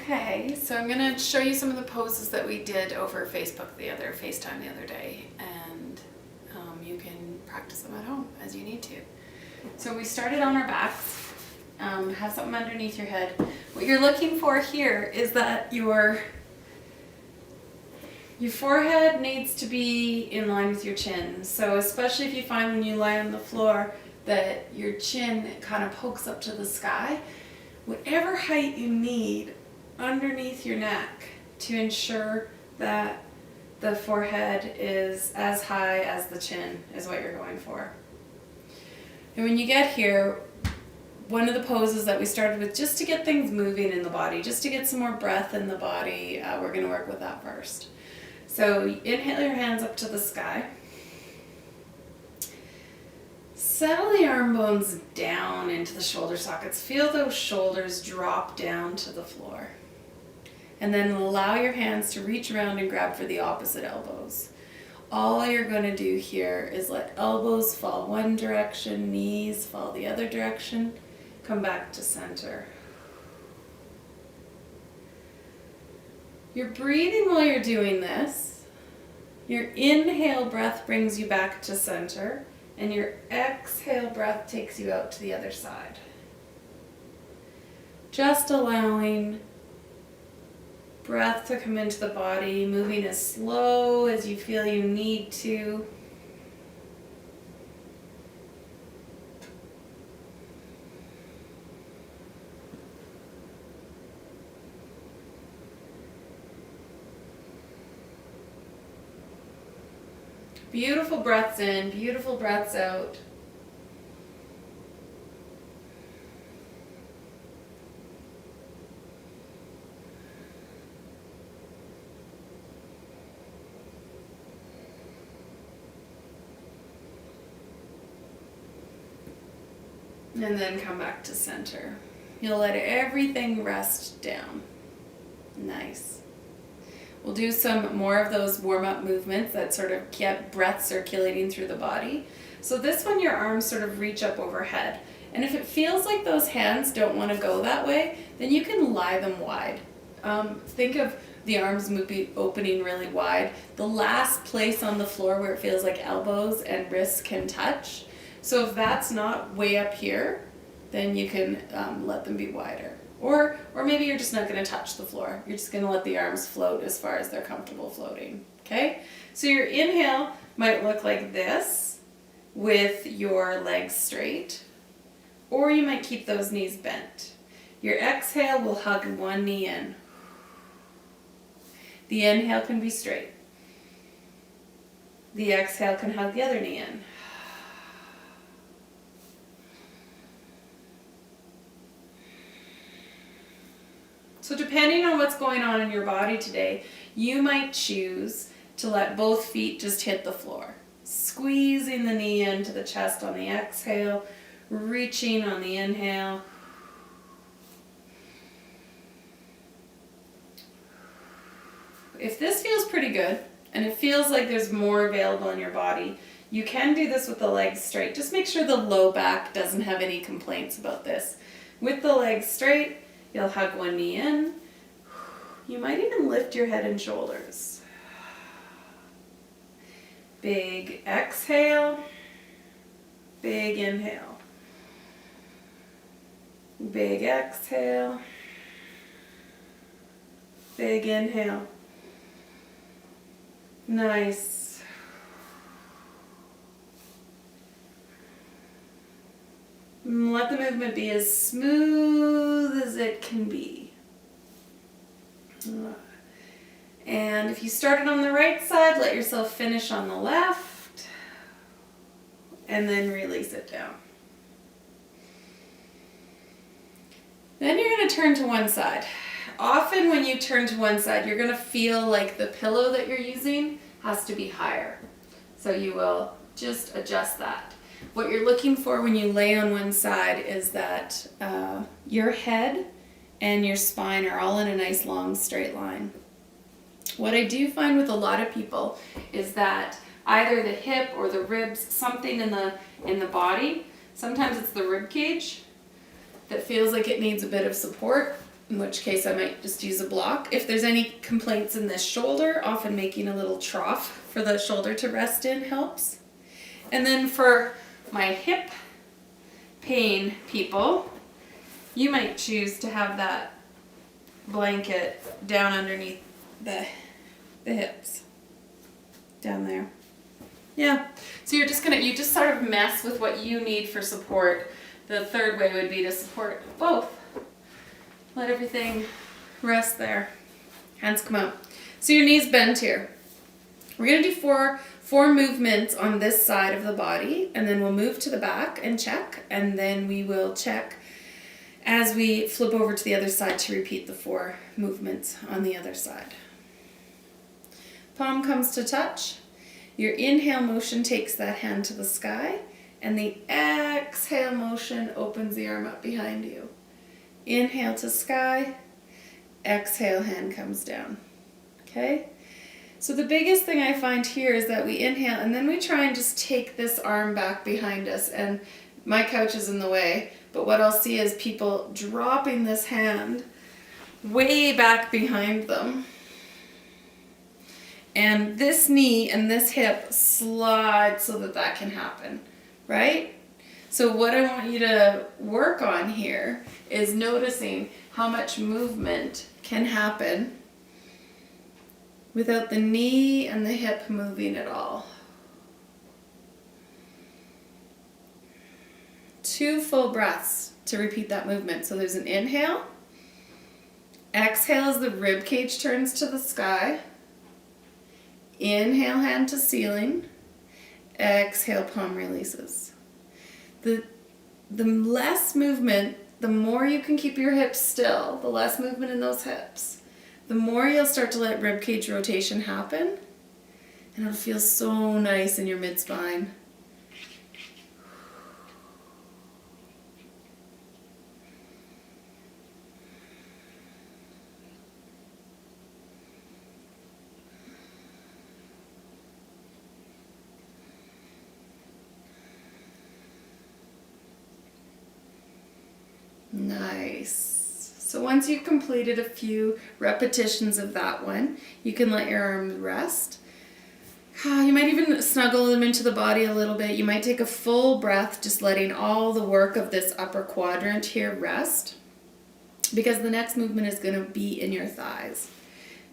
Okay, so I'm going to show you some of the poses that we did over FaceTime the other day, and you can practice them at home as you need to. So we started on our backs, have something underneath your head. What you're looking for here is that your forehead needs to be in line with your chin. So especially if you find when you lie on the floor that your chin kind of pokes up to the sky, whatever height you need underneath your neck to ensure that the forehead is as high as the chin is what you're going for. And when you get here, one of the poses that we started with, just to get things moving in the body, just to get some more breath in the body, we're going to work with that first. So inhale your hands up to the sky. Settle the arm bones down into the shoulder sockets. Feel those shoulders drop down to the floor. And then allow your hands to reach around and grab for the opposite elbows. All you're going to do here is let elbows fall one direction, knees fall the other direction. Come back to center. You're breathing while you're doing this. Your inhale breath brings you back to center, and your exhale breath takes you out to the other side. Just allowing breath to come into the body, moving as slow as you feel you need to. Beautiful breaths in, beautiful breaths out. And then come back to center. You'll let everything rest down. Nice. We'll do some more of those warm-up movements that sort of get breath circulating through the body. So this one, your arms sort of reach up overhead. And if it feels like those hands don't want to go that way, then you can lie them wide. Think of the arms opening really wide. The last place on the floor where it feels like elbows and wrists can touch. So if that's not way up here, then you can let them be wider. Or maybe you're just not going to touch the floor. You're just going to let the arms float as far as they're comfortable floating. Okay? So your inhale might look like this with your legs straight. Or you might keep those knees bent. Your exhale will hug one knee in. The inhale can be straight. The exhale can hug the other knee in. So depending on what's going on in your body today, you might choose to let both feet just hit the floor. Squeezing the knee into the chest on the exhale, reaching on the inhale. If this feels pretty good, and it feels like there's more available in your body, you can do this with the legs straight. Just make sure the low back doesn't have any complaints about this. With the legs straight, you'll hug one knee in. You might even lift your head and shoulders. Big exhale, big inhale. Big exhale, big inhale. Nice. Let the movement be as smooth as it can be. And if you started on the right side, let yourself finish on the left, and then release it down. Then you're going to turn to one side. Often when you turn to one side, you're going to feel like the pillow that you're using has to be higher. So you will just adjust that. What you're looking for when you lay on one side is that your head and your spine are all in a nice long straight line. What I do find with a lot of people is that either the hip or the ribs, something in the body, sometimes it's the rib cage that feels like it needs a bit of support. in which case I might just use a block. If there's any complaints in this shoulder, often making a little trough for the shoulder to rest in helps. And then for my hip pain people, you might choose to have that blanket down underneath the hips. Down there. Yeah. So you just sort of mess with what you need for support. The third way would be to support both. Let everything rest there. Hands come out. So your knees bent here. We're going to do four movements on this side of the body, and then we'll move to the back and check, and then we will check as we flip over to the other side to repeat the 4 movements on the other side. Palm comes to touch. Your inhale motion takes that hand to the sky, and the exhale motion opens the arm up behind you. Inhale to sky, exhale, hand comes down. Okay? So the biggest thing I find here is that we inhale, and then we try and just take this arm back behind us, and my couch is in the way, but what I'll see is people dropping this hand way back behind them. And this knee and this hip slide so that can happen, right? So what I want you to work on here is noticing how much movement can happen without the knee and the hip moving at all. 2 full breaths to repeat that movement. So there's an inhale. Exhale as the rib cage turns to the sky. Inhale, hand to ceiling. Exhale, palm releases. The less movement, the more you can keep your hips still, the less movement in those hips, the more you'll start to let rib cage rotation happen, and it'll feel so nice in your mid-spine. Nice. So once you've completed a few repetitions of that one, you can let your arms rest. You might even snuggle them into the body a little bit. You might take a full breath, just letting all the work of this upper quadrant here rest, because the next movement is going to be in your thighs.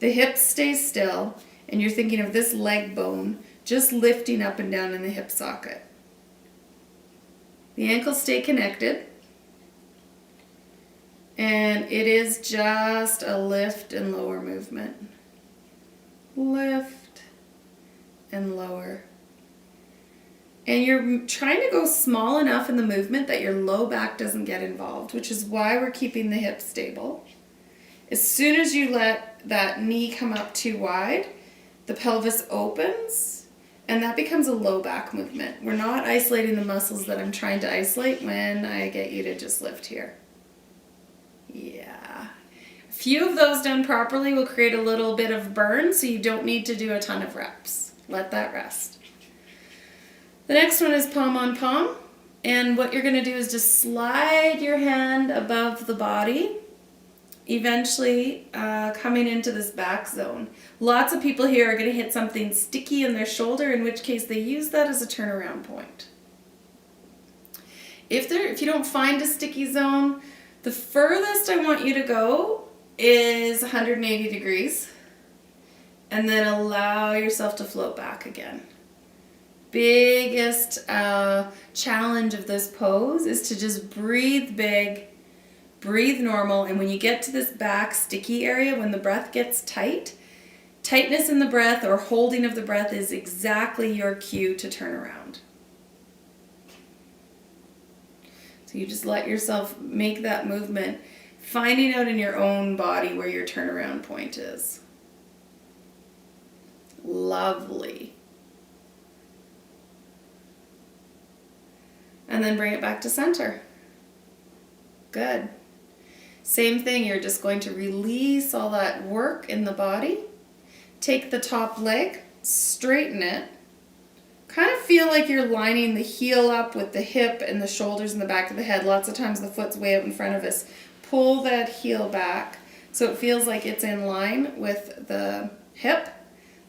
The hips stay still, and you're thinking of this leg bone just lifting up and down in the hip socket. The ankles stay connected. And it is just a lift and lower movement. Lift and lower. And you're trying to go small enough in the movement that your low back doesn't get involved, which is why we're keeping the hips stable. As soon as you let that knee come up too wide, the pelvis opens, and that becomes a low back movement. We're not isolating the muscles that I'm trying to isolate when I get you to just lift here. Yeah. A few of those done properly will create a little bit of burn, so you don't need to do a ton of reps. Let that rest. The next one is palm on palm, and what you're going to do is just slide your hand above the body, eventually coming into this back zone. Lots of people here are going to hit something sticky in their shoulder, in which case they use that as a turnaround point. If you don't find a sticky zone, the furthest I want you to go is 180 degrees, and then allow yourself to float back again. Biggest challenge of this pose is to just breathe big, breathe normal, and when you get to this back sticky area, when the breath gets tight, tightness in the breath or holding of the breath is exactly your cue to turn around. So you just let yourself make that movement, finding out in your own body where your turnaround point is. Lovely. And then bring it back to center. Good. Same thing, you're just going to release all that work in the body. Take the top leg, straighten it. Kind of feel like you're lining the heel up with the hip and the shoulders and the back of the head. Lots of times the foot's way out in front of us. pull that heel back so it feels like it's in line with the hip.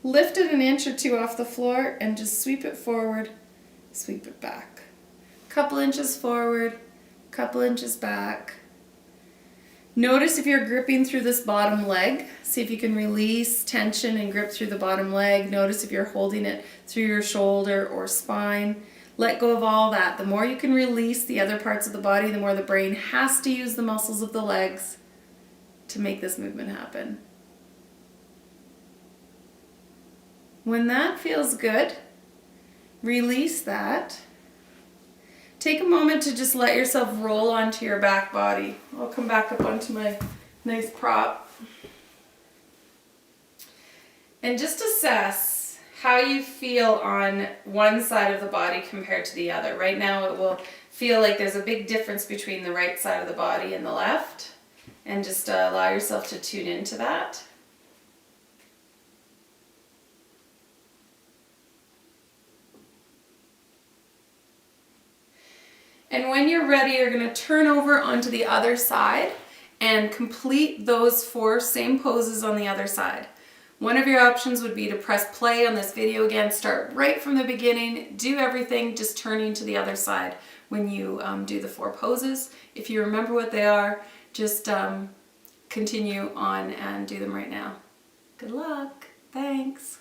Lift it an inch or two off the floor and just sweep it forward, sweep it back. Couple inches forward, couple inches back. Notice if you're gripping through this bottom leg. See if you can release tension and grip through the bottom leg. Notice if you're holding it through your shoulder or spine. Let go of all that. The more you can release the other parts of the body, the more the brain has to use the muscles of the legs to make this movement happen. When that feels good, release that. Take a moment to just let yourself roll onto your back body. I'll come back up onto my nice prop. And just assess how you feel on one side of the body compared to the other. Right now it will feel like there's a big difference between the right side of the body and the left. And just allow yourself to tune into that. And when you're ready, you're going to turn over onto the other side and complete those 4 same poses on the other side. One of your options would be to press play on this video again, start right from the beginning, do everything just turning to the other side when you do the 4 poses. If you remember what they are, just continue on and do them right now. Good luck. Thanks.